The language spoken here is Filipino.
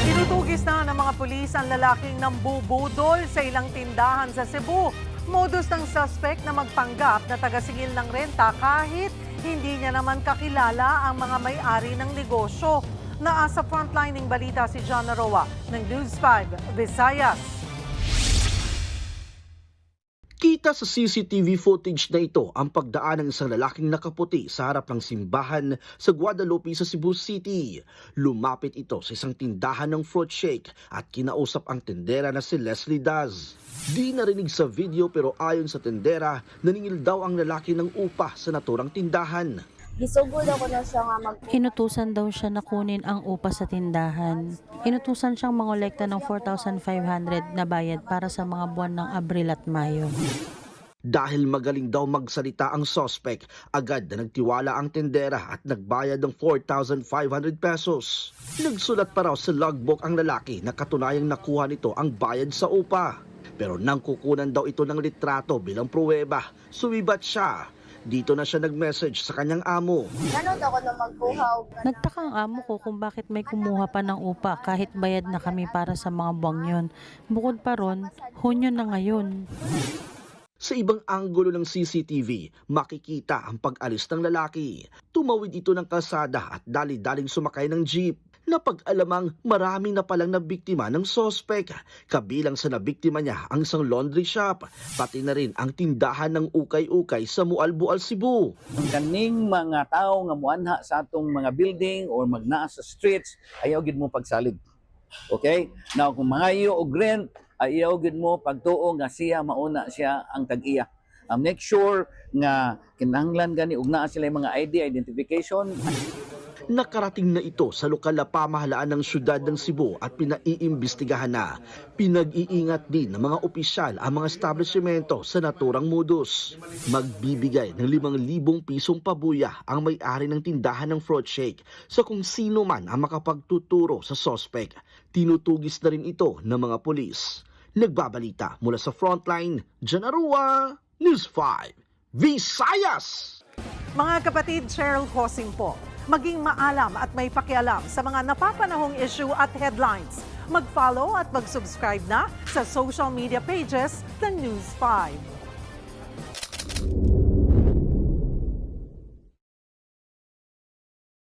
Tinutugis na ng mga pulis ang lalaking nambubudol sa ilang tindahan sa Cebu. Modus ng suspect na magpanggap na taga-singil ng renta kahit hindi niya naman kakilala ang mga may-ari ng negosyo. Naasa frontlining balita si John Naroa ng News 5 Visayas. Kita sa CCTV footage na ito ang pagdaan ng isang lalaking nakaputi sa harap ng simbahan sa Guadalupe sa Cebu City. Lumapit ito sa isang tindahan ng fruit shake at kinausap ang tendera na si Leslie Daz. Di narinig sa video pero ayon sa tendera, naningil daw ang lalaki ng upa sa naturang tindahan. Gisugod ako na siya nga Inutusan daw siya na kunin ang upa sa tindahan. Inutusan siyang mangolekta ng 4,500 na bayad para sa mga buwan ng Abril at Mayo. Dahil magaling daw magsalita ang suspect, agad na nagtiwala ang tendera at nagbayad ng 4,500 pesos. Nagsulat pa raw sa logbook ang lalaki na katunayang nakuha nito ang bayad sa upa. Pero nang kukunan daw ito ng litrato bilang pruweba, sumibat siya. Dito na siya nag-message sa kanyang amo. Nanood ako na magkuhaw. Nagtaka ang amo ko kung bakit may kumuha pa ng upa kahit bayad na kami para sa mga buwang yon. Bukod pa ron, Hunyo na ngayon. Sa ibang anggulo ng CCTV, makikita ang pag-alis ng lalaki. Tumawid ito ng kalsada at dali-daling sumakay ng jeep. Napag-alamang marami na palang nabiktima ng sospek. Kabilang sa nabiktima niya ang isang laundry shop, pati na rin ang tindahan ng ukay-ukay sa Mualbual, Cebu. Ang kaning mga tao nga muanha sa atong mga building or magnaa sa streets, ayaw gid mo pagsalig. Okay? Now kung mangayo og rent, ayaw gid mo pagtuo nga siya mauna siya ang tag-iya. Make sure nga kinahanglan gani ug naa sila mga ID identification. Nakarating na ito sa lokal na pamahalaan ng siyudad ng Cebu at pinaiimbestigahan na. Pinag-iingat din ng mga opisyal ang mga establishmento sa naturang modus. Magbibigay ng 5,000 pisong pabuya ang may-ari ng tindahan ng fruit shake sa kung sino man ang makapagtuturo sa sospek. Tinutugis na rin ito ng mga pulis. Nagbabalita mula sa frontline, John Naroa, News 5 Visayas! Mga kapatid, Cheryl Cosing po. Maging maalam at may pakialam sa mga napapanahong issue at headlines. Mag-follow at mag-subscribe na sa social media pages ng News 5.